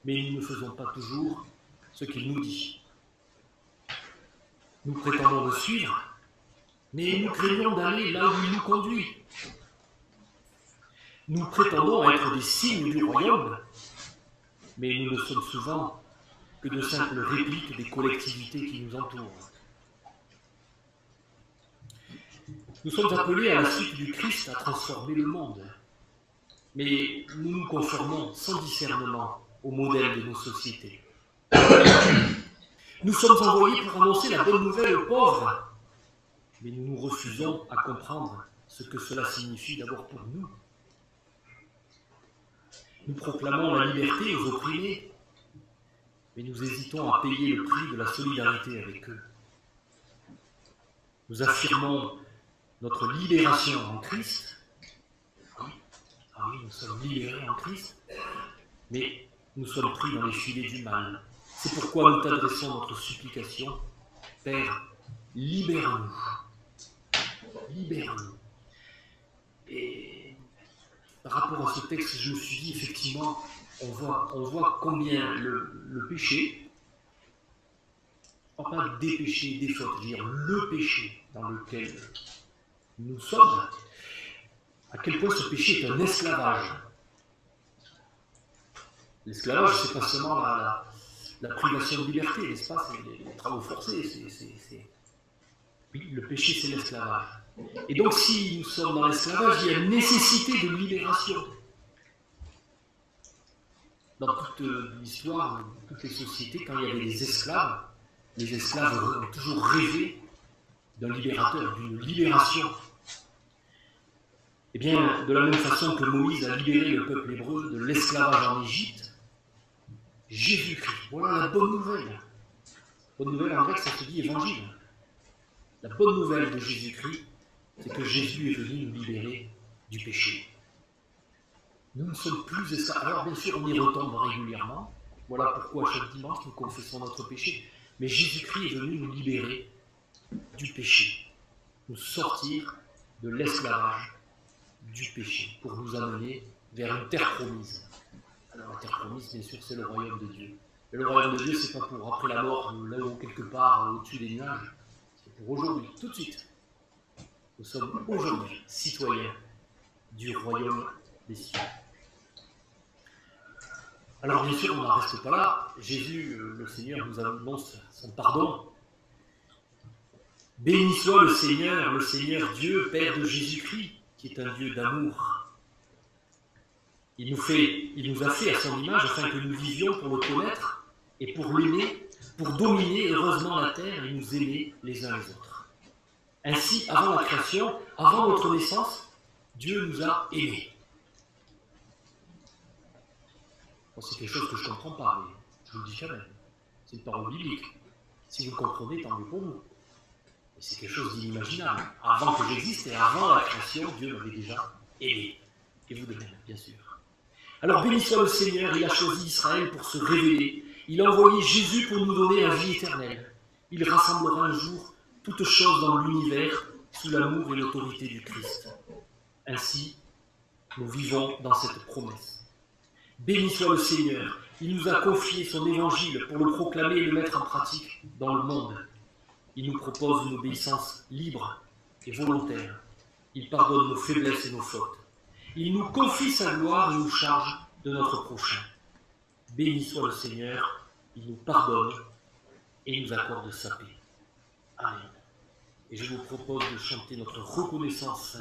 mais nous ne faisons pas toujours ce qu'il nous dit. Nous prétendons le suivre, mais nous craignons d'aller là où il nous conduit. Nous prétendons être des signes du royaume, mais nous ne sommes souvent que de simples répliques des collectivités qui nous entourent. Nous sommes appelés à la suite du Christ à transformer le monde, mais nous nous conformons sans discernement au modèle de nos sociétés. Nous sommes envoyés pour annoncer la bonne nouvelle aux pauvres, mais nous nous refusons à comprendre ce que cela signifie d'abord pour nous. Nous proclamons la liberté aux opprimés, mais nous hésitons à payer le prix de la solidarité avec eux. Nous affirmons notre libération en Christ. Ah oui, nous sommes libérés en Christ, mais nous sommes pris dans les filets du mal. C'est pourquoi nous t'adressons notre supplication. Père, libère-nous. Libère-nous. Et par rapport à ce texte, je me suis dit, effectivement, on voit combien le péché, pas des péchés, des fautes, je veux dire le péché dans lequel nous sommes, à quel point ce péché est un esclavage. L'esclavage, c'est pas seulement la privation de liberté, n'est-ce pas? C'est les travaux forcés. Oui, le péché, c'est l'esclavage. Et donc, si nous sommes dans l'esclavage, il y a une nécessité de libération. Dans toute l'histoire, dans toutes les sociétés, quand il y avait des esclaves, les esclaves ont toujours rêvé d'un libérateur, d'une libération. Eh bien, de la même façon que Moïse a libéré le peuple hébreu de l'esclavage en Égypte, Jésus-Christ, voilà la bonne nouvelle. Bonne nouvelle, en grec, ça se dit évangile. La bonne nouvelle de Jésus-Christ, c'est que Jésus est venu nous libérer du péché. Nous ne sommes plus esclaves. Alors, bien sûr, on y retombe régulièrement. Voilà pourquoi chaque dimanche, nous confessons notre péché. Mais Jésus-Christ est venu nous libérer du péché, nous sortir de l'esclavage du péché, pour nous amener vers une terre promise. Alors, la terre promise, bien sûr, c'est le royaume de Dieu. Et le royaume de Dieu, c'est pas pour après la mort, là-haut quelque part, au-dessus des nuages. C'est pour aujourd'hui, tout de suite. Nous sommes aujourd'hui citoyens du royaume des cieux. Alors, bien sûr, on n'en reste pas là. Jésus, le Seigneur, nous annonce son pardon. Béni soit le Seigneur Dieu, Père de Jésus-Christ, qui est un Dieu d'amour. Il nous a fait à son image afin que nous vivions pour le connaître et pour l'aimer, pour dominer heureusement la terre et nous aimer les uns les autres. Ainsi, avant la création, avant notre naissance, Dieu nous a aimés. Bon, c'est quelque chose que je ne comprends pas, mais je vous le dis quand même. C'est une parole biblique. Si vous le comprenez, tant mieux pour vous. Mais c'est quelque chose d'inimaginable. Avant que j'existe et avant la création, Dieu m'avait déjà aimé. Et vous de même, bien sûr. Alors béni soit le Seigneur, il a choisi Israël pour se révéler. Il a envoyé Jésus pour nous donner la vie éternelle. Il rassemblera un jour toutes choses dans l'univers sous l'amour et l'autorité du Christ. Ainsi, nous vivons dans cette promesse. Béni soit le Seigneur, il nous a confié son évangile pour le proclamer et le mettre en pratique dans le monde. Il nous propose une obéissance libre et volontaire. Il pardonne nos faiblesses et nos fautes. Il nous confie sa gloire et nous charge de notre prochain. Béni soit le Seigneur, il nous pardonne et nous accorde sa paix. Amen. Et je vous propose de chanter notre reconnaissance